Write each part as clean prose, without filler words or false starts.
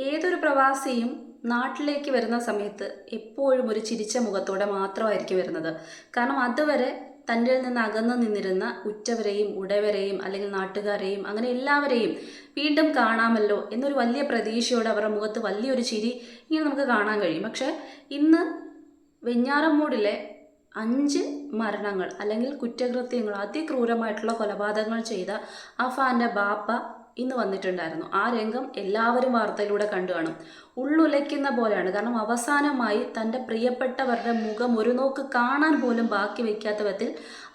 ഏതൊരു പ്രവാസിയും നാട്ടിലേക്ക് വരുന്ന സമയത്ത് എപ്പോഴും ഒരു ചിരിച്ച മുഖത്തോടെ മാത്രമായിരിക്കും വരുന്നത്. കാരണം അതുവരെ തൻ്റെ നിന്ന് അകന്നു നിന്നിരുന്ന ഉറ്റവരെയും ഉടയവരെയും അല്ലെങ്കിൽ നാട്ടുകാരെയും അങ്ങനെ എല്ലാവരെയും വീണ്ടും കാണാമല്ലോ എന്നൊരു വലിയ പ്രതീക്ഷയോടെ അവരുടെ മുഖത്ത് വലിയൊരു ചിരി ഇങ്ങനെ നമുക്ക് കാണാൻ കഴിയും. പക്ഷേ ഇന്ന് വെഞ്ഞാറമൂടിലെ 5 മരണങ്ങൾ അല്ലെങ്കിൽ കുറ്റകൃത്യങ്ങൾ, അതിക്രൂരമായിട്ടുള്ള കൊലപാതകങ്ങൾ ചെയ്ത അഫാൻ്റെ ബാപ്പ ഇന്ന് വന്നിട്ടുണ്ടായിരുന്നു. ആ രംഗം എല്ലാവരും വാർത്തയിലൂടെ കണ്ടു കാണും. ഉള്ളുലയ്ക്കുന്ന പോലെയാണ്. കാരണം അവസാനമായി തൻ്റെ പ്രിയപ്പെട്ടവരുടെ മുഖം ഒരു നോക്ക് കാണാൻ പോലും ബാക്കി വയ്ക്കാത്ത വിധത്തിൽ,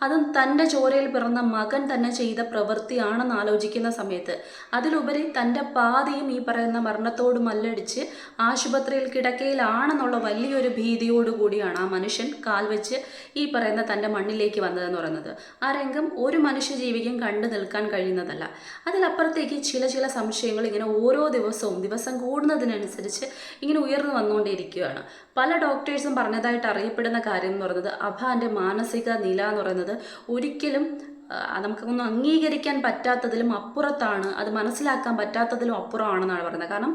അതും തൻ്റെ ചോരയിൽ പിറന്ന മകൻ തന്നെ ചെയ്ത പ്രവൃത്തിയാണെന്ന് ആലോചിക്കുന്ന സമയത്ത്, അതിലുപരി തൻ്റെ പാതിയും ഈ പറയുന്ന മരണത്തോട് മല്ലടിച്ച് ആശുപത്രിയിൽ കിടക്കയിലാണെന്നുള്ള വലിയൊരു ഭീതിയോടുകൂടിയാണ് ആ മനുഷ്യൻ കാൽ വെച്ച് ഈ പറയുന്ന തൻ്റെ മണ്ണിലേക്ക് വന്നതെന്ന് പറയുന്നത്. ആ രംഗം ഒരു മനുഷ്യജീവിക്കും കണ്ടു നിൽക്കാൻ കഴിയുന്നതല്ല. അതിലപ്പുറത്തേക്ക് ചില സംശയങ്ങൾ ഇങ്ങനെ ഓരോ ദിവസം കൂടുന്നതിനനുസരിച്ച് ഇങ്ങനെ ഉയർന്നു വന്നുകൊണ്ടേയിരിക്കുകയാണ്. പല ഡോക്ടേഴ്സും പറഞ്ഞതായിട്ട് അറിയപ്പെടുന്ന കാര്യം എന്ന് പറയുന്നത്, അഫാൻ്റെ മാനസിക നില എന്ന് പറയുന്നത് ഒരിക്കലും നമുക്കൊന്നും അംഗീകരിക്കാൻ പറ്റാത്തതിലും അപ്പുറത്താണ്, അത് മനസ്സിലാക്കാൻ പറ്റാത്തതിലും അപ്പുറമാണെന്നാണ് പറയുന്നത്. കാരണം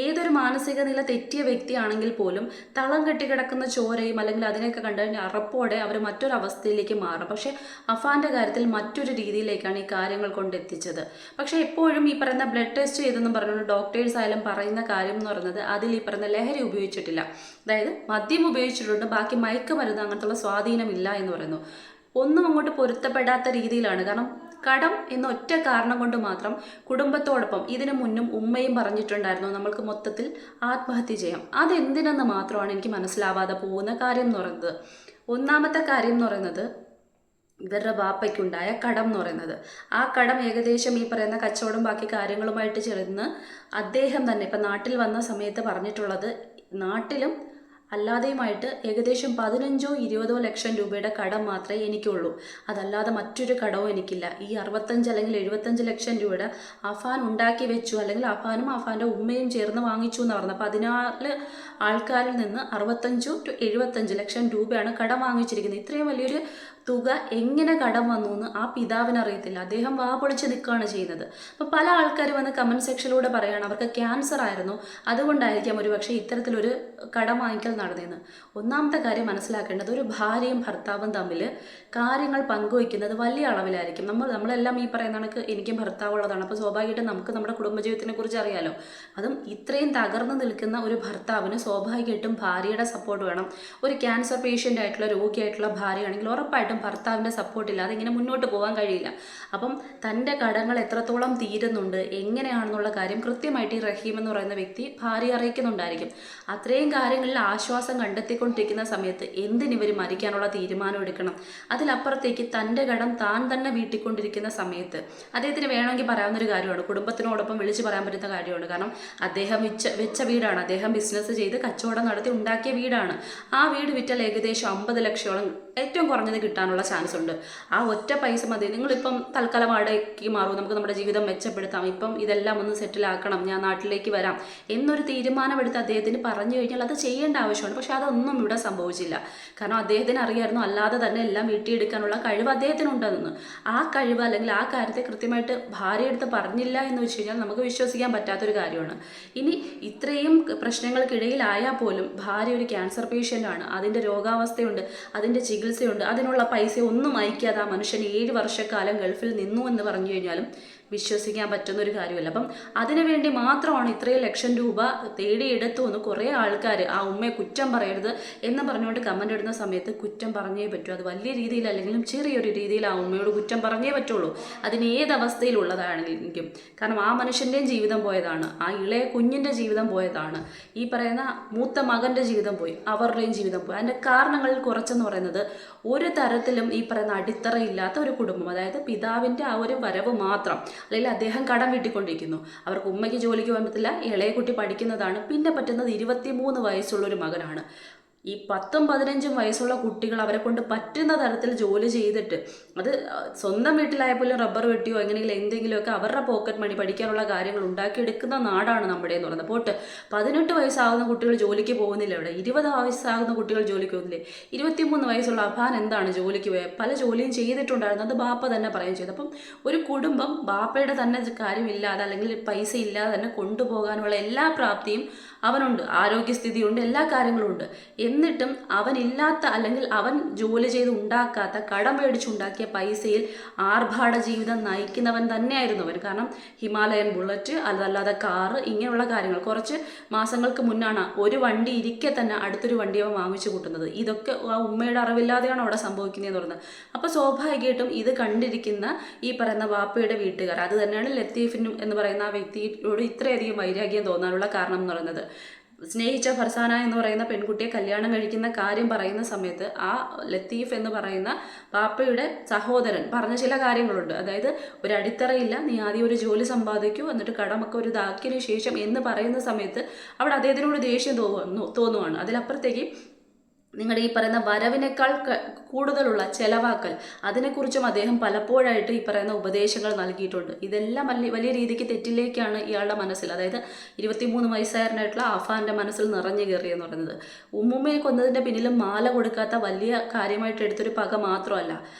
ഏതൊരു മാനസിക നില തെറ്റിയ വ്യക്തിയാണെങ്കിൽ പോലും തളം കെട്ടിക്കിടക്കുന്ന ചോരയും അല്ലെങ്കിൽ അതിനെയൊക്കെ കണ്ടു കഴിഞ്ഞാൽ അറപ്പോടെ അവർ മറ്റൊരു അവസ്ഥയിലേക്ക് മാറും. പക്ഷേ അഫാൻ്റെ കാര്യത്തിൽ മറ്റൊരു രീതിയിലേക്കാണ് ഈ കാര്യങ്ങൾ കൊണ്ടെത്തിച്ചത്. പക്ഷേ എപ്പോഴും ഈ പറയുന്ന ബ്ലഡ് ടെസ്റ്റ് ചെയ്തെന്നും പറഞ്ഞുകൊണ്ട് ഡോക്ടേഴ്സ് ആയാലും പറയുന്ന കാര്യം എന്ന് പറയുന്നത്, അതിൽ ഈ പറയുന്ന ലഹരി ഉപയോഗിച്ചിട്ടില്ല, അതായത് മദ്യം ഉപയോഗിച്ചിട്ടുണ്ട്, ബാക്കി മയക്കുമരുന്ന് അങ്ങനത്തുള്ള സ്വാധീനമില്ല എന്ന് പറയുന്നു. ഒന്നും അങ്ങോട്ട് പൊരുത്തപ്പെടാത്ത രീതിയിലാണ്. കാരണം കടം എന്ന ഒറ്റ കാരണം കൊണ്ട് മാത്രം കുടുംബത്തോടൊപ്പം ഇതിനു മുന്നും ഉമ്മയും പറഞ്ഞിട്ടുണ്ടായിരുന്നു നമ്മൾക്ക് മൊത്തത്തിൽ ആത്മഹത്യ ചെയ്യാം. അതെന്തിനെന്ന് മാത്രമാണ് എനിക്ക് മനസ്സിലാവാതെ പോകുന്ന കാര്യം എന്ന് പറയുന്നത്. ഒന്നാമത്തെ കാര്യം എന്ന് പറയുന്നത്, ഇവരുടെ ബാപ്പയ്ക്കുണ്ടായ കടം എന്ന് പറയുന്നത്, ആ കടം ഏകദേശം ഈ പറയുന്ന കച്ചവടം ബാക്കി കാര്യങ്ങളുമായിട്ട് ചേർന്ന് അദ്ദേഹം തന്നെ ഇപ്പം നാട്ടിൽ വന്ന സമയത്ത് പറഞ്ഞിട്ടുള്ളത്, നാട്ടിലും അല്ലാതെയുമായിട്ട് ഏകദേശം 15-20 ലക്ഷം രൂപയുടെ കടം മാത്രമേ എനിക്കുള്ളൂ, അതല്ലാതെ മറ്റൊരു കടവും എനിക്കില്ല. ഈ 65 അല്ലെങ്കിൽ 75 ലക്ഷം രൂപയുടെ അഫാൻ ഉണ്ടാക്കി വെച്ചു, അല്ലെങ്കിൽ അഫാനും അഫാൻ്റെ ഉമ്മയും ചേർന്ന് വാങ്ങിച്ചു എന്ന് പറഞ്ഞത്. 14 ആൾക്കാരിൽ നിന്ന് 65-75 ലക്ഷം രൂപയാണ് കടം വാങ്ങിച്ചിരിക്കുന്നത്. ഇത്രയും വലിയൊരു തുക എങ്ങനെ കടം വന്നു എന്ന് ആ പിതാവിന് അറിയത്തില്ല. അദ്ദേഹം വാ പൊളിച്ച് നിൽക്കുകയാണ് ചെയ്യുന്നത്. അപ്പോൾ പല ആൾക്കാർ വന്ന് കമൻറ്റ് സെക്ഷനിലൂടെ പറയുകയാണ് അവർക്ക് ക്യാൻസർ ആയിരുന്നു, അതുകൊണ്ടായിരിക്കാം ഒരു പക്ഷേ ഇത്തരത്തിലൊരു കടം വാങ്ങിക്കൽ നടന്നതെന്ന്. ഒന്നാമത്തെ കാര്യം മനസ്സിലാക്കേണ്ടത്, ഒരു ഭാര്യയും ഭർത്താവും തമ്മിൽ കാര്യങ്ങൾ പങ്കുവയ്ക്കുന്നത് വലിയ അളവിലായിരിക്കും. നമ്മളെല്ലാം ഈ പറയുന്ന കണക്ക് എനിക്കും ഭർത്താവുള്ളതാണ്. അപ്പോൾ സ്വാഭാവികമായിട്ടും നമുക്ക് നമ്മുടെ കുടുംബജീവിതത്തിനെ കുറിച്ച് അറിയാലോ. അതും ഇത്രയും തകർന്നു നിൽക്കുന്ന ഒരു ഭർത്താവിന് സ്വാഭാവികമായിട്ടും ഭാര്യയുടെ സപ്പോർട്ട് വേണം. ഒരു ക്യാൻസർ പേഷ്യൻ്റ് ആയിട്ടുള്ള രോഗിയായിട്ടുള്ള ഭാര്യയാണെങ്കിൽ ഉറപ്പായിട്ടും ഭർത്താവിൻ്റെ സപ്പോർട്ടില്ലാതെ ഇങ്ങനെ മുന്നോട്ട് പോകാൻ കഴിയില്ല. അപ്പം തൻ്റെ കടങ്ങൾ എത്രത്തോളം തീരുന്നുണ്ട്, എങ്ങനെയാണെന്നുള്ള കാര്യം കൃത്യമായിട്ട് ഈ റഹീം എന്ന് പറയുന്ന വ്യക്തി ഭാര്യ അറിയിക്കുന്നുണ്ടായിരിക്കും. അത്രയും കാര്യങ്ങളിൽ ആശ്വാസം കണ്ടെത്തിക്കൊണ്ടിരിക്കുന്ന സമയത്ത് എന്തിനിവർ മരിക്കാനുള്ള തീരുമാനം എടുക്കണം? അതിലപ്പുറത്തേക്ക് തൻ്റെ കടം താൻ തന്നെ വീട്ടിക്കൊണ്ടിരിക്കുന്ന സമയത്ത് അദ്ദേഹത്തിന് വേണമെങ്കിൽ പറയാവുന്നൊരു കാര്യമാണ്, കുടുംബത്തിനോടൊപ്പം വിളിച്ച് പറയാൻ പറ്റുന്ന കാര്യമാണ്. കാരണം അദ്ദേഹം വെച്ച വീടാണ്, അദ്ദേഹം ബിസിനസ് ചെയ്ത് കച്ചവടം നടത്തി ഉണ്ടാക്കിയ വീടാണ്. ആ വീട് വിറ്റാൽ ഏകദേശം 50 ലക്ഷത്തോളം ഏറ്റവും കുറഞ്ഞത് കിട്ടാനുള്ള ചാൻസ് ഉണ്ട്. ആ ഒറ്റ പൈസ മതി. നിങ്ങളിപ്പം തൽക്കാലം വാടകയ്ക്ക് മാറും, നമുക്ക് നമ്മുടെ ജീവിതം മെച്ചപ്പെടുത്താം, ഇപ്പം ഇതെല്ലാം ഒന്ന് സെറ്റിലാക്കണം, ഞാൻ നാട്ടിലേക്ക് വരാം എന്നൊരു തീരുമാനമെടുത്ത് അദ്ദേഹത്തിന് പറഞ്ഞു കഴിഞ്ഞാൽ അത് ചെയ്യേണ്ട ആവശ്യമുണ്ട്. പക്ഷെ അതൊന്നും ഇവിടെ സംഭവിച്ചില്ല. കാരണം അദ്ദേഹത്തിന് അറിയായിരുന്നു അല്ലാതെ തന്നെ എല്ലാം വീട്ടിയെടുക്കാനുള്ള കഴിവ് അദ്ദേഹത്തിനുണ്ടെന്ന്. ആ കഴിവ് അല്ലെങ്കിൽ ആ കാര്യത്തെ കൃത്യമായിട്ട് ഭാര്യയെടുത്ത് പറഞ്ഞില്ല എന്ന് വെച്ച് കഴിഞ്ഞാൽ നമുക്ക് വിശ്വസിക്കാൻ പറ്റാത്തൊരു കാര്യമാണ്. ഇനി ഇത്രയും പ്രശ്നങ്ങൾക്കിടയിലായാൽ പോലും ഭാര്യ ഒരു ക്യാൻസർ പേഷ്യൻ്റാണ്, അതിൻ്റെ രോഗാവസ്ഥയുണ്ട്, അതിൻ്റെ ചികിത്സയുണ്ട്, അതിനുള്ള പൈസ ഒന്നും അയക്കാതെ ആ മനുഷ്യൻ 7 വർഷക്കാലം ഗൾഫിൽ നിന്നു എന്ന് പറഞ്ഞു കഴിഞ്ഞാലും വിശ്വസിക്കാൻ പറ്റുന്ന ഒരു കാര്യമല്ല. അപ്പം അതിനുവേണ്ടി മാത്രമാണ് ഇത്രയും ലക്ഷം രൂപ തേടിയെടുത്തു എന്ന് കുറേ ആൾക്കാർ ആ ഉമ്മയെ കുറ്റം പറയരുത് എന്ന് പറഞ്ഞുകൊണ്ട് കമൻ്റ് ഇടുന്ന സമയത്ത് കുറ്റം പറഞ്ഞേ പറ്റൂ. അത് വലിയ രീതിയിലല്ലെങ്കിലും ചെറിയൊരു രീതിയിൽ ആ ഉമ്മയോട് കുറ്റം പറഞ്ഞേ പറ്റുള്ളൂ, അതിന് ഏതവസ്ഥയിലുള്ളതാണെങ്കിലും. കാരണം ആ മനുഷ്യൻ്റെയും ജീവിതം പോയതാണ്, ആ ഇളയ കുഞ്ഞിൻ്റെ ജീവിതം പോയതാണ്, ഈ പറയുന്ന മൂത്ത മകൻ്റെ ജീവിതം പോയി, അവരുടെയും ജീവിതം പോയി. അതിൻ്റെ കാരണങ്ങളിൽ കുറച്ചെന്ന് പറയുന്നത്, ഒരു തരത്തിലും ഈ പറയുന്ന അടിത്തറയില്ലാത്ത ഒരു കുടുംബം, അതായത് പിതാവിൻ്റെ ആ ഒരു വരവ് മാത്രം, അല്ലെങ്കിൽ അദ്ദേഹം കടം വീട്ടിക്കൊണ്ടിരിക്കുന്നു, അവർക്ക് ഉമ്മയ്ക്ക് ജോലിക്ക് പോകാൻ പറ്റില്ല, ഇളയ കുട്ടി പഠിക്കുന്നതാണ്, പിന്നെ പറ്റുന്നത് 23 വയസ്സുള്ളൊരു മകനാണ്. ഈ 10ഉം 15ഉം വയസ്സുള്ള കുട്ടികൾ അവരെ കൊണ്ട് പറ്റുന്ന തരത്തിൽ ജോലി ചെയ്തിട്ട്, അത് സ്വന്തം വീട്ടിലായ പോലും റബ്ബർ വെട്ടിയോ എങ്ങനെയെങ്കിലും എന്തെങ്കിലുമൊക്കെ അവരുടെ പോക്കറ്റ് മണി പഠിക്കാനുള്ള കാര്യങ്ങൾ ഉണ്ടാക്കിയെടുക്കുന്ന നാടാണ് നമ്മുടെ എന്ന് പറയുന്നത്. പോട്ട് 18 വയസ്സാകുന്ന കുട്ടികൾ ജോലിക്ക് പോകുന്നില്ല. ഇവിടെ 20 വയസ്സാകുന്ന കുട്ടികൾ ജോലിക്ക് പോകുന്നില്ലേ? 23 വയസ്സുള്ള അഫാൻ എന്താണ് ജോലിക്ക് പോയത്? പല ജോലിയും ചെയ്തിട്ടുണ്ടായിരുന്നു. അത് ബാപ്പ തന്നെ പറയുകയും ചെയ്തു. അപ്പം ഒരു കുടുംബം ബാപ്പയുടെ തന്നെ കാര്യമില്ലാതെ അല്ലെങ്കിൽ പൈസ ഇല്ലാതെ തന്നെ കൊണ്ടുപോകാനുള്ള എല്ലാ പ്രാപ്തിയും അവനുണ്ട്, ആരോഗ്യസ്ഥിതിയുണ്ട്, എല്ലാ കാര്യങ്ങളും ഉണ്ട്. എന്നിട്ടും അവനില്ലാത്ത അല്ലെങ്കിൽ അവൻ ജോലി ചെയ്ത് ഉണ്ടാക്കാത്ത, കടം മേടിച്ചുണ്ടാക്കിയ പൈസയിൽ ആർഭാട ജീവിതം നയിക്കുന്നവൻ തന്നെയായിരുന്നു അവൻ. കാരണം ഹിമാലയൻ ബുള്ളറ്റ്, അതല്ലാതെ കാറ്, ഇങ്ങനെയുള്ള കാര്യങ്ങൾ കുറച്ച് മാസങ്ങൾക്ക് മുന്നാണ് ഒരു വണ്ടി ഇരിക്കെ തന്നെ അടുത്തൊരു വണ്ടി അവൻ വാങ്ങിച്ചു കൂട്ടുന്നത്. ഇതൊക്കെ ആ ഉമ്മയുടെ അറിവില്ലാതെയാണ് അവിടെ സംഭവിക്കുന്നതെന്ന് പറയുന്നത്. അപ്പോൾ സ്വാഭാവികമായിട്ടും ഇത് കണ്ടിരിക്കുന്ന ഈ പറയുന്ന വാപ്പയുടെ വീട്ടുകാർ, അത് തന്നെയാണ് ലത്തീഫിനും എന്ന് പറയുന്ന ആ വ്യക്തിയോട് ഇത്രയധികം വൈരാഗ്യം തോന്നാനുള്ള കാരണം എന്ന് പറയുന്നത്. സ്നേഹിച്ച ഫർസാന എന്ന് പറയുന്ന പെൺകുട്ടിയെ കല്യാണം കഴിക്കുന്ന കാര്യം പറയുന്ന സമയത്ത് ആ ലത്തീഫ് എന്ന് പറയുന്ന പാപ്പയുടെ സഹോദരൻ പറഞ്ഞ ചില കാര്യങ്ങളുണ്ട്. അതായത് ഒരു അടിത്തറയില്ല, നീ ആദ്യം ഒരു ജോലി സമ്പാദിക്കൂ, എന്നിട്ട് കടമൊക്കെ ഒരു ഇതാക്കിയതിനു ശേഷം എന്ന് പറയുന്ന സമയത്ത് അവിടെ അദ്ദേഹത്തിനോട് ദേഷ്യം തോന്നുവാണ്. അതിലപ്പുറത്തേക്ക് നിങ്ങളുടെ ഈ പറയുന്ന വരവിനേക്കാൾ കൂടുതലുള്ള ചെലവാക്കൽ, അതിനെക്കുറിച്ചും അദ്ദേഹം പലപ്പോഴായിട്ട് ഈ പറയുന്ന ഉപദേശങ്ങൾ നൽകിയിട്ടുണ്ട്. ഇതെല്ലാം വലിയ രീതിക്ക് തെറ്റിലേക്കാണ് ഇയാളുടെ മനസ്സിൽ, അതായത് 23 വയസ്സുകാരനായിട്ടുള്ള അഫാൻ്റെ മനസ്സിൽ നിറഞ്ഞു കയറിയെന്ന് പറയുന്നത്. ഉമ്മുമ്മയെ കൊന്നതിൻ്റെ പിന്നിലും മാല കൊടുക്കാത്ത വലിയ കാര്യമായിട്ട് എടുത്തൊരു പക മാത്രമല്ല,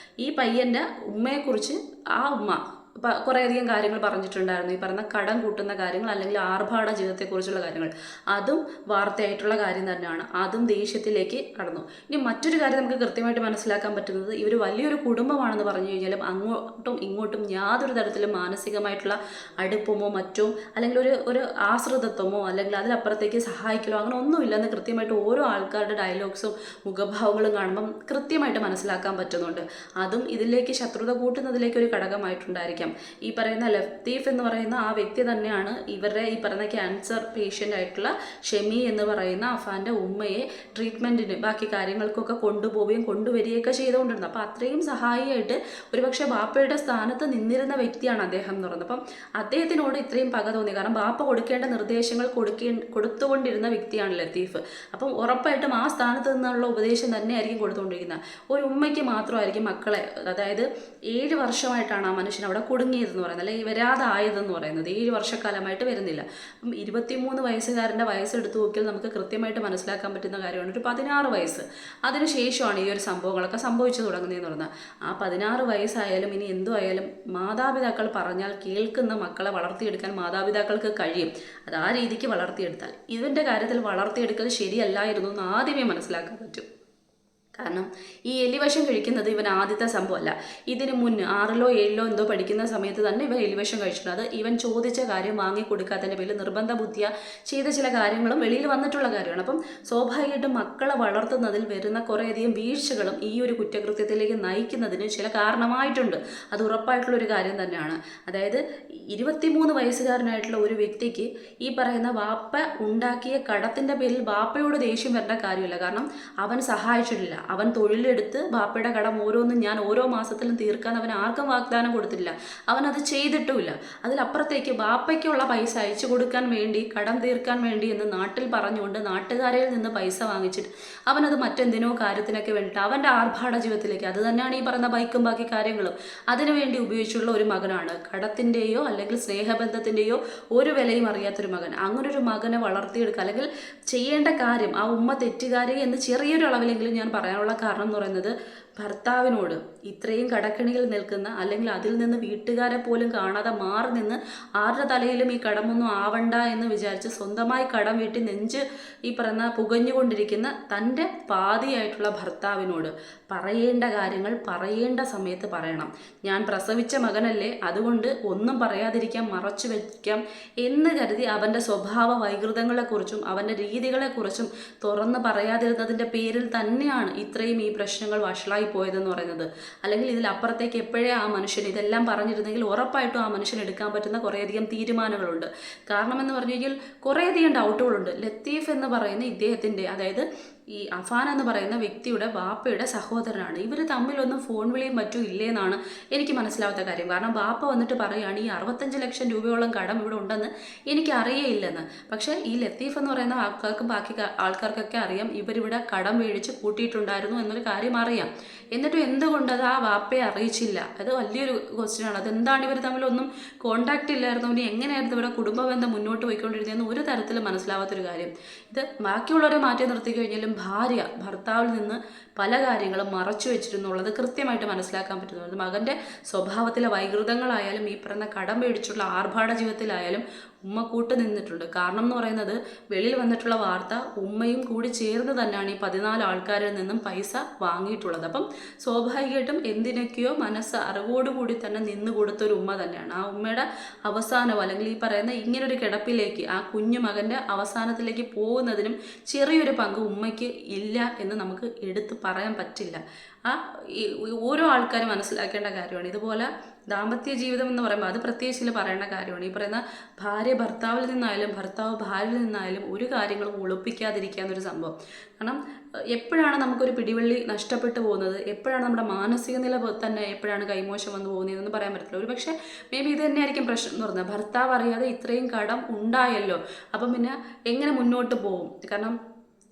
ഈ പയ്യൻ്റെ ഉമ്മയെക്കുറിച്ച് ആ ഉമ്മ കുറേയധികം കാര്യങ്ങൾ പറഞ്ഞിട്ടുണ്ടായിരുന്നു. ഈ പറയുന്ന കടം കൂട്ടുന്ന കാര്യങ്ങൾ അല്ലെങ്കിൽ ആർഭാട ജീവിതത്തെക്കുറിച്ചുള്ള കാര്യങ്ങൾ, അതും വാർത്തയായിട്ടുള്ള കാര്യം തന്നെയാണ്. അതും ദേഷ്യത്തിലേക്ക് കടന്നു. ഇനി മറ്റൊരു കാര്യം നമുക്ക് കൃത്യമായിട്ട് മനസ്സിലാക്കാൻ പറ്റുന്നത്, ഇവർ വലിയൊരു കുടുംബമാണെന്ന് പറഞ്ഞു കഴിഞ്ഞാലും അങ്ങോട്ടും ഇങ്ങോട്ടും യാതൊരു തരത്തിലും മാനസികമായിട്ടുള്ള അടുപ്പമോ മറ്റോ അല്ലെങ്കിൽ ഒരു ആശ്രിതത്വമോ അല്ലെങ്കിൽ അതിലപ്പുറത്തേക്ക് സഹായിക്കലോ അങ്ങനെ ഒന്നുമില്ലെന്ന് കൃത്യമായിട്ട് ഓരോ ആൾക്കാരുടെ ഡയലോഗ്സും മുഖഭാവങ്ങളും കാണുമ്പം കൃത്യമായിട്ട് മനസ്സിലാക്കാൻ പറ്റുന്നുണ്ട്. അതും ഇതിലേക്ക് ശത്രുത കൂട്ടുന്നതിലേക്ക് ഒരു ഘടകമായിട്ടുണ്ടായിരിക്കും. ഈ പറയുന്ന ലത്തീഫ് എന്ന് പറയുന്ന ആ വ്യക്തി തന്നെയാണ് ഇവരുടെ ഈ പറയുന്ന ക്യാൻസർ പേഷ്യൻ്റ് ആയിട്ടുള്ള ഷെമി എന്ന് പറയുന്ന അഫാൻ്റെ ഉമ്മയെ ട്രീറ്റ്മെൻറ്റിന് ബാക്കി കാര്യങ്ങൾക്കൊക്കെ കൊണ്ടുപോവുകയും കൊണ്ടുവരികയൊക്കെ ചെയ്തുകൊണ്ടിരുന്നത്. അപ്പോൾ അത്രയും സഹായിയായിട്ട് ഒരുപക്ഷെ ബാപ്പയുടെ സ്ഥാനത്ത് നിന്നിരുന്ന വ്യക്തിയാണ് അദ്ദേഹം എന്ന് പറയുന്നത്. അപ്പം അദ്ദേഹത്തിനോട് ഇത്രയും പക തോന്നി. കാരണം ബാപ്പ കൊടുക്കേണ്ട നിർദ്ദേശങ്ങൾ കൊടുത്തുകൊണ്ടിരുന്ന വ്യക്തിയാണ് ലത്തീഫ്. അപ്പം ഉറപ്പായിട്ടും ആ സ്ഥാനത്ത് നിന്നുള്ള ഉപദേശം തന്നെയായിരിക്കും കൊടുത്തുകൊണ്ടിരിക്കുന്നത്. ഒരു ഉമ്മയ്ക്ക് മാത്രമായിരിക്കും മക്കളെ, അതായത് 7 വർഷമായിട്ടാണ് ആ മനുഷ്യൻ അവിടെ കുടുങ്ങിയതെന്ന് പറയുന്നത്, അല്ലെങ്കിൽ വരാതായതെന്ന് പറയുന്നത്. 7 വർഷക്കാലമായിട്ട് വരുന്നില്ല. അപ്പം 23 വയസ്സുകാരൻ്റെ വയസ്സെടുത്ത് നോക്കിയാൽ നമുക്ക് കൃത്യമായിട്ട് മനസ്സിലാക്കാൻ പറ്റുന്ന കാര്യമാണ് ഒരു 16 വയസ്സ്. അതിനുശേഷമാണ് ഈ ഒരു സംഭവങ്ങളൊക്കെ സംഭവിച്ചു തുടങ്ങുന്നതെന്ന് പറഞ്ഞാൽ. ആ 16 വയസ്സായാലും ഇനി എന്തോ ആയാലും മാതാപിതാക്കൾ പറഞ്ഞാൽ കേൾക്കുന്ന മക്കളെ വളർത്തിയെടുക്കാൻ മാതാപിതാക്കൾക്ക് കഴിയും. അത് ആ രീതിക്ക് വളർത്തിയെടുത്താൽ. ഇതിൻ്റെ കാര്യത്തിൽ വളർത്തിയെടുക്കൽ ശരിയല്ലായിരുന്നു എന്ന് ആദ്യമേ മനസ്സിലാക്കാൻ പറ്റും. കാരണം ഈ എലിവിഷം കഴിക്കുന്നത് ഇവൻ ആദ്യത്തെ സംഭവമല്ല. ഇതിന് മുന്നേ 6ലോ 7ലോ എന്തോ പഠിക്കുന്ന സമയത്ത് തന്നെ ഇവൻ എലിവിഷം കഴിച്ചിട്ടുണ്ട്. അത് ഇവൻ ചോദിച്ച കാര്യം വാങ്ങിക്കൊടുക്കാത്തതിൻ്റെ പേരിൽ നിർബന്ധ ബുദ്ധിയ ചെയ്ത ചില കാര്യങ്ങളും വെളിയിൽ വന്നിട്ടുള്ള കാര്യമാണ്. അപ്പം സ്വാഭാവികമായിട്ടും മക്കളെ വളർത്തുന്നതിൽ വരുന്ന കുറേയധികം വീഴ്ചകളും ഈ ഒരു കുറ്റകൃത്യത്തിലേക്ക് നയിക്കുന്നതിന് ചില കാരണമായിട്ടുണ്ട്. അത് ഉറപ്പായിട്ടുള്ളൊരു കാര്യം തന്നെയാണ്. അതായത് 23 വയസ്സുകാരനായിട്ടുള്ള ഒരു വ്യക്തിക്ക് ഈ പറയുന്ന വാപ്പ ഉണ്ടാക്കിയ കടത്തിൻ്റെ പേരിൽ വാപ്പയോട് ദേഷ്യം വരേണ്ട കാര്യമില്ല. കാരണം അവൻ സഹായിച്ചിട്ടില്ല. അവൻ തൊഴിലെടുത്ത് ബാപ്പയുടെ കടം ഓരോന്നും ഞാൻ ഓരോ മാസത്തിലും തീർക്കാൻ അവൻ ആർക്കും വാഗ്ദാനം കൊടുത്തിട്ടില്ല. അവൻ അത് ചെയ്തിട്ടുമില്ല. അതിലപ്പുറത്തേക്ക് ബാപ്പയ്ക്കുള്ള പൈസ അയച്ചു കൊടുക്കാൻ വേണ്ടി, കടം തീർക്കാൻ വേണ്ടി എന്ന് നാട്ടിൽ പറഞ്ഞുകൊണ്ട് നാട്ടുകാരിൽ നിന്ന് പൈസ വാങ്ങിച്ചിട്ട് അവനത് മറ്റെന്തിനോ കാര്യത്തിനൊക്കെ വേണ്ടിയിട്ട് അവൻ്റെ ആർഭാട ജീവിതത്തിലേക്ക്, അത് തന്നെയാണ് ഈ പറയുന്ന ബൈക്കും ബാക്കി കാര്യങ്ങളും, അതിനുവേണ്ടി ഉപയോഗിച്ചുള്ള ഒരു മകനാണ്. കടത്തിൻ്റെയോ അല്ലെങ്കിൽ സ്നേഹബന്ധത്തിൻ്റെയോ ഒരു വിലയും അറിയാത്തൊരു മകൻ. അങ്ങനൊരു മകനെ വളർത്തിയെടുക്കുക അല്ലെങ്കിൽ ചെയ്യേണ്ട കാര്യം, ആ ഉമ്മ തെറ്റുകാരി എന്ന് ചെറിയൊരു അളവിലെങ്കിലും ഞാൻ പറയാനുള്ള കാരണം എന്ന് പറയുന്നത്, ഭർത്താവിനോട് ഇത്രയും കടക്കണിയിൽ നിൽക്കുന്ന അല്ലെങ്കിൽ അതിൽ നിന്ന് വീട്ടുകാരെ പോലും കാണാതെ മാറി നിന്ന് ആരുടെ തലയിലും ഈ കടമൊന്നും ആവണ്ട എന്ന് വിചാരിച്ച് സ്വന്തമായി കടം വീട്ടി നെഞ്ച് ഈ പറയുന്ന പുകഞ്ഞുകൊണ്ടിരിക്കുന്ന തൻ്റെ പാതിയായിട്ടുള്ള ഭർത്താവിനോട് പറയേണ്ട കാര്യങ്ങൾ പറയേണ്ട സമയത്ത് പറയണം. ഞാൻ പ്രസവിച്ച മകനല്ലേ, അതുകൊണ്ട് ഒന്നും പറയാതിരിക്കാം, മറച്ചു വയ്ക്കാം എന്ന് കരുതി അവൻ്റെ സ്വഭാവ വൈകൃതങ്ങളെക്കുറിച്ചും അവൻ്റെ രീതികളെക്കുറിച്ചും തുറന്ന് പറയാതിരുന്നതിൻ്റെ പേരിൽ തന്നെയാണ് ഇത്രയും ഈ പ്രശ്നങ്ങൾ വഷളായി പോയതെന്ന് പറയുന്നത്. അല്ലെങ്കിൽ ഇതിലപ്പുറത്തേക്ക് എപ്പോഴേ ആ മനുഷ്യൻ ഇതെല്ലാം പറഞ്ഞിരുന്നെങ്കിൽ ഉറപ്പായിട്ടും ആ മനുഷ്യൻ എടുക്കാൻ പറ്റുന്ന കുറേയധികം തീരുമാനങ്ങളുണ്ട്. കാരണം എന്ന് പറഞ്ഞു കഴിഞ്ഞാൽ കുറേയധികം ഡൗട്ടുകളുണ്ട്. ലത്തീഫ് എന്ന് പറയുന്ന ഇദ്ദേഹത്തിൻ്റെ, അതായത് ഈ അഫാൻ എന്ന് പറയുന്ന വ്യക്തിയുടെ വാപ്പയുടെ സഹോദരനാണ്. ഇവർ തമ്മിലൊന്നും ഫോൺ വിളിയും മറ്റും ഇല്ലേന്നാണ് എനിക്ക് മനസ്സിലാവാത്ത കാര്യം. കാരണം വാപ്പ വന്നിട്ട് പറയുകയാണ് ഈ 65 ലക്ഷം രൂപയോളം കടം ഇവിടെ ഉണ്ടെന്ന് എനിക്ക് അറിയേയില്ലെന്ന്. പക്ഷേ ഈ ലത്തീഫ് എന്ന് പറയുന്ന ആൾക്കാർക്കും ബാക്കി ആൾക്കാർക്കൊക്കെ അറിയാം ഇവരിവിടെ കടം മേടിച്ച് കൂട്ടിയിട്ടുണ്ടായിരുന്നു എന്നൊരു കാര്യം അറിയാം. എന്നിട്ടും എന്തുകൊണ്ട് അത് ആ വാപ്പയെ അറിയിച്ചില്ല? അത് വലിയൊരു ക്വസ്റ്റ്യനാണ്. അതെന്താണ് ഇവർ തമ്മിലൊന്നും കോണ്ടാക്റ്റ് ഇല്ലായിരുന്നു, ഇനി എങ്ങനെയായിരുന്നു ഇവരുടെ കുടുംബ ബന്ധം മുന്നോട്ട് പോയിക്കൊണ്ടിരുന്നതെന്ന് ഒരു തരത്തിലും മനസ്സിലാവാത്തൊരു കാര്യം. ഇത് ബാക്കിയുള്ളവരെ മാറ്റി നിർത്തി കഴിഞ്ഞാലും ഭാര്യ ഭർത്താവിൽ നിന്ന് പല കാര്യങ്ങളും മറച്ചു വെച്ചിരുന്നുള്ളത് കൃത്യമായിട്ട് മനസ്സിലാക്കാൻ പറ്റുന്നത്. മകൻ്റെ സ്വഭാവത്തിലെ വൈകൃതങ്ങളായാലും ഈ പറയുന്ന കടം മേടിച്ചുള്ള ആർഭാട ജീവിതത്തിലായാലും ഉമ്മ കൂട്ട് നിന്നിട്ടുണ്ട്. കാരണം എന്ന് പറയുന്നത് വെളിയിൽ വന്നിട്ടുള്ള വാർത്ത ഉമ്മയും കൂടി ചേർന്ന് തന്നെയാണ് ഈ 14 ആൾക്കാരിൽ നിന്നും പൈസ വാങ്ങിയിട്ടുള്ളത്. അപ്പം സ്വാഭാവികമായിട്ടും എന്തിനൊക്കെയോ മനസ്സ് അറിവോടുകൂടി തന്നെ നിന്ന് കൊടുത്തൊരു ഉമ്മ തന്നെയാണ്. ആ ഉമ്മയുടെ അവസാനം അല്ലെങ്കിൽ ഈ പറയുന്ന ഇങ്ങനൊരു കിടപ്പിലേക്ക് ആ കുഞ്ഞു മകൻ്റെ അവസാനത്തിലേക്ക് പോകുന്നതിനും ചെറിയൊരു പങ്ക് ഉമ്മയ്ക്ക് ഇല്ല എന്ന് നമുക്ക് എടുത്ത് പറയാൻ പറ്റില്ല. ഓരോ ആൾക്കാരും മനസ്സിലാക്കേണ്ട കാര്യമാണ്. ഇതുപോലെ ദാമ്പത്യ ജീവിതം എന്ന് പറയുമ്പോൾ അത് പ്രത്യേകിച്ച് പറയേണ്ട കാര്യമാണ്. ഈ പറയുന്ന ഭാര്യ ഭർത്താവിൽ നിന്നായാലും ഭർത്താവ് ഭാര്യയിൽ നിന്നായാലും ഒരു കാര്യങ്ങളും ഒളിപ്പിക്കാതിരിക്കുക എന്നൊരു സംഭവം. കാരണം എപ്പോഴാണ് നമുക്കൊരു പിടിവള്ളി നഷ്ടപ്പെട്ടു പോകുന്നത്, എപ്പോഴാണ് നമ്മുടെ മാനസിക നില തന്നെ എപ്പോഴാണ് കൈമോശം വന്നു പോകുന്നതെന്ന് പറയാൻ പറ്റില്ല. ഒരു പക്ഷേ മേ ബി ഇത് തന്നെയായിരിക്കും പ്രശ്നം എന്ന് പറഞ്ഞാൽ ഭർത്താവ് അറിയാതെ ഇത്രയും കടം ഉണ്ടായല്ലോ, അപ്പം പിന്നെ എങ്ങനെ മുന്നോട്ട് പോകും? കാരണം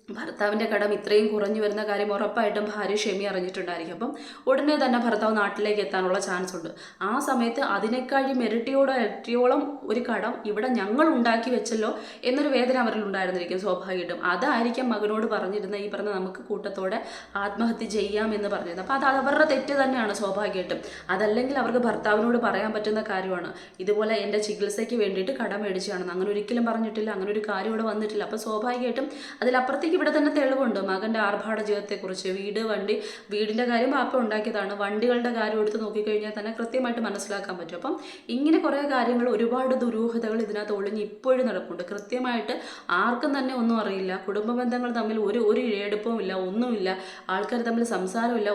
ഭർത്താവിൻ്റെ കടം ഇത്രയും കുറഞ്ഞു വരുന്ന കാര്യം ഉറപ്പായിട്ടും ഭാര്യ ക്ഷമി അറിഞ്ഞിട്ടുണ്ടായിരിക്കും. അപ്പം ഉടനെ തന്നെ ഭർത്താവ് നാട്ടിലേക്ക് എത്താനുള്ള ചാൻസ് ഉണ്ട്. ആ സമയത്ത് അതിനേക്കാളും ഇരട്ടിയോളം ഒരു കടം ഇവിടെ ഞങ്ങൾ ഉണ്ടാക്കി വെച്ചല്ലോ എന്നൊരു വേദന അവരിൽ ഉണ്ടായിരുന്നിരിക്കും സ്വാഭാവികമായിട്ടും. അതായിരിക്കും മകനോട് പറഞ്ഞിരുന്ന ഈ പറഞ്ഞ നമുക്ക് കൂട്ടത്തോടെ ആത്മഹത്യ ചെയ്യാം എന്ന് പറഞ്ഞിരുന്നത്. അപ്പോൾ അത് അവരുടെ തെറ്റ് തന്നെയാണ് സ്വാഭാവികമായിട്ടും. അതല്ലെങ്കിൽ അവർക്ക് ഭർത്താവിനോട് പറയാൻ പറ്റുന്ന കാര്യമാണ് ഇതുപോലെ എൻ്റെ ചികിത്സയ്ക്ക് വേണ്ടിയിട്ട് കടം മേടിച്ചാണെന്ന്. അങ്ങനെ ഒരിക്കലും പറഞ്ഞിട്ടില്ല, അങ്ങനെ ഒരു കാര്യം ഇവിടെ വന്നിട്ടില്ല. അപ്പോൾ സ്വാഭാവികമായിട്ടും അതിലപ്പുറത്തേക്ക് ഇവിടെ തന്നെ തെളിവുണ്ട് മകൻ്റെ ആർഭാട ജീവിതത്തെക്കുറിച്ച്. വീടിൻ്റെ കാര്യം വാപ്പ ഉണ്ടാക്കിയതാണ്. വണ്ടികളുടെ കാര്യം എടുത്ത് നോക്കിക്കഴിഞ്ഞാൽ തന്നെ കൃത്യമായിട്ട് മനസ്സിലാക്കാൻ പറ്റും. അപ്പം ഇങ്ങനെ കുറേ കാര്യങ്ങൾ, ഒരുപാട് ദുരൂഹതകൾ ഇതിനകത്ത് ഒളിഞ്ഞ് ഇപ്പോഴും നടക്കുന്നുണ്ട്. കൃത്യമായിട്ട് ആർക്കും തന്നെ ഒന്നും അറിയില്ല. കുടുംബ ബന്ധങ്ങൾ തമ്മിൽ ഒരു ഇഴയെടുപ്പും ഇല്ല, ഒന്നുമില്ല. ആൾക്കാർ തമ്മിൽ സംസാരമില്ല,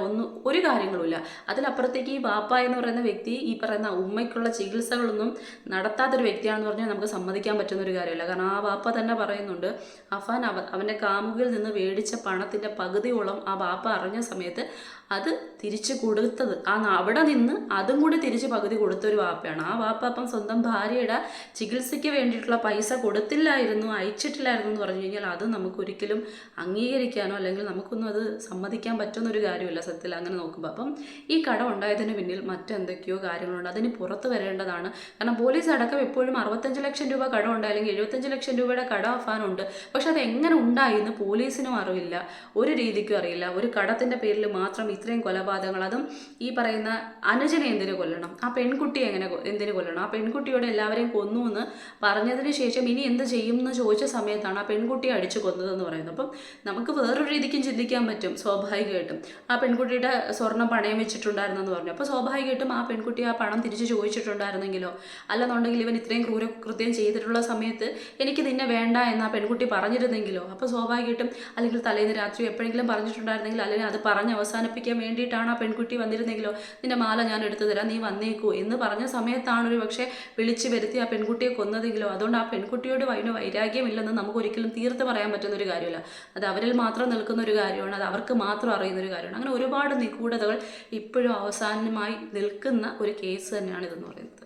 ഒരു കാര്യങ്ങളുമില്ല. അതിലപ്പുറത്തേക്ക് ഈ വാപ്പ എന്ന് പറയുന്ന വ്യക്തി ഈ പറയുന്ന ഉമ്മയ്ക്കുള്ള ചികിത്സകളൊന്നും നടത്താത്തൊരു വ്യക്തിയാണെന്ന് പറഞ്ഞാൽ നമുക്ക് സമ്മതിക്കാൻ പറ്റുന്ന ഒരു കാര്യമല്ല. കാരണം ആ വാപ്പ തന്നെ പറയുന്നുണ്ട് അഫാൻ അവൻ്റെ കാമുകിൽ നിന്ന് മേടിച്ച പണത്തിൻ്റെ പകുതിയോളം ആ വാപ്പ അറിഞ്ഞ സമയത്ത് അത് തിരിച്ചു കൊടുത്തത് അവിടെ നിന്ന് അതും കൂടി തിരിച്ച് പകുതി കൊടുത്തൊരു വാപ്പയാണ്. ആ വാപ്പ അപ്പം സ്വന്തം ഭാര്യയുടെ ചികിത്സയ്ക്ക് വേണ്ടിയിട്ടുള്ള പൈസ കൊടുത്തില്ലായിരുന്നു, അയച്ചിട്ടില്ലായിരുന്നു എന്ന് പറഞ്ഞു കഴിഞ്ഞാൽ അത് നമുക്കൊരിക്കലും അംഗീകരിക്കാനോ അല്ലെങ്കിൽ നമുക്കൊന്നും അത് സമ്മതിക്കാൻ പറ്റുന്നൊരു കാര്യമില്ല സത്യത്തിൽ അങ്ങനെ നോക്കുമ്പോൾ. അപ്പം ഈ കടം ഉണ്ടായതിന് പിന്നിൽ മറ്റെന്തൊക്കെയോ കാര്യങ്ങളുണ്ട്, അതിന് പുറത്ത് വരേണ്ടതാണ്. കാരണം പോലീസ് അടക്കം എപ്പോഴും 65 ലക്ഷം രൂപ കടം ഉണ്ട് അല്ലെങ്കിൽ 75 ലക്ഷം രൂപയുടെ കടം അഫാനുണ്ട്. പക്ഷെ അത് എങ്ങനെ ഉണ്ടായി എന്ന് പോലീസിനും അറിയില്ല, ഒരു രീതിക്കും അറിയില്ല. ഒരു കടത്തിൻ്റെ പേരിൽ മാത്രം ഇത്രയും കൊലപാതകങ്ങൾ, അതും ഈ പറയുന്ന അനുജനെ എന്തിനു കൊല്ലണം, ആ പെൺകുട്ടിയെ എന്തിനു കൊല്ലണം, ആ പെൺകുട്ടിയോട് എല്ലാവരെയും കൊന്നു എന്ന് പറഞ്ഞതിന് ശേഷം ഇനി എന്ത് ചെയ്യും എന്ന് ചോദിച്ച സമയത്താണ് ആ പെൺകുട്ടിയെ അടിച്ചു കൊന്നതെന്ന് പറയുന്നത്. അപ്പം നമുക്ക് വേറൊരു രീതിക്കും ചിന്തിക്കാൻ പറ്റും സ്വാഭാവികമായിട്ടും. ആ പെൺകുട്ടിയുടെ സ്വർണ്ണം പണയം വെച്ചിട്ടുണ്ടായിരുന്നെന്ന് പറഞ്ഞു. അപ്പോൾ സ്വാഭാവികമായിട്ടും ആ പെൺകുട്ടി ആ പണം തിരിച്ച് ചോദിച്ചിട്ടുണ്ടായിരുന്നെങ്കിലോ, അല്ലെന്നുണ്ടെങ്കിൽ ഇവൻ ഇത്രയും ക്രൂരകൃത്യം ചെയ്തിട്ടുള്ള സമയത്ത് എനിക്ക് നിന്നെ വേണ്ട എന്ന് ആ പെൺകുട്ടി പറഞ്ഞിരുന്നെങ്കിലോ, അപ്പോൾ സ്വാഭാവികമായിട്ടും അല്ലെങ്കിൽ തലേന്ന് രാത്രി എപ്പോഴെങ്കിലും പറഞ്ഞിട്ടുണ്ടായിരുന്നെങ്കിൽ അല്ലെങ്കിൽ അത് പറഞ്ഞ് അവസാനിപ്പിക്കാൻ വേണ്ടിയിട്ടാണ് ആ പെൺകുട്ടി വന്നിരുന്നെങ്കിലോ, നിന്റെ മാല ഞാൻ എടുത്തു തരാം, നീ വന്നേക്കൂ എന്ന് പറഞ്ഞ സമയത്താണ് ഒരു പക്ഷേ വിളിച്ചു വരുത്തി ആ പെൺകുട്ടിയെ കൊന്നതെങ്കിലോ. അതുകൊണ്ട് ആ പെൺകുട്ടിയോട് അതിന് വൈരാഗ്യമില്ലെന്ന് നമുക്ക് ഒരിക്കലും തീർത്ത് പറയാൻ പറ്റുന്ന ഒരു കാര്യമല്ല. അത് അവരിൽ മാത്രം നിൽക്കുന്ന ഒരു കാര്യമാണ്, അത് അവർക്ക് മാത്രം അറിയുന്ന ഒരു കാര്യമാണ്. അങ്ങനെ ഒരുപാട് നിഗൂഢതകൾ ഇപ്പോഴും അവസാനമായി നിൽക്കുന്ന ഒരു കേസ് തന്നെയാണ് ഇതെന്ന് പറയുന്നത്.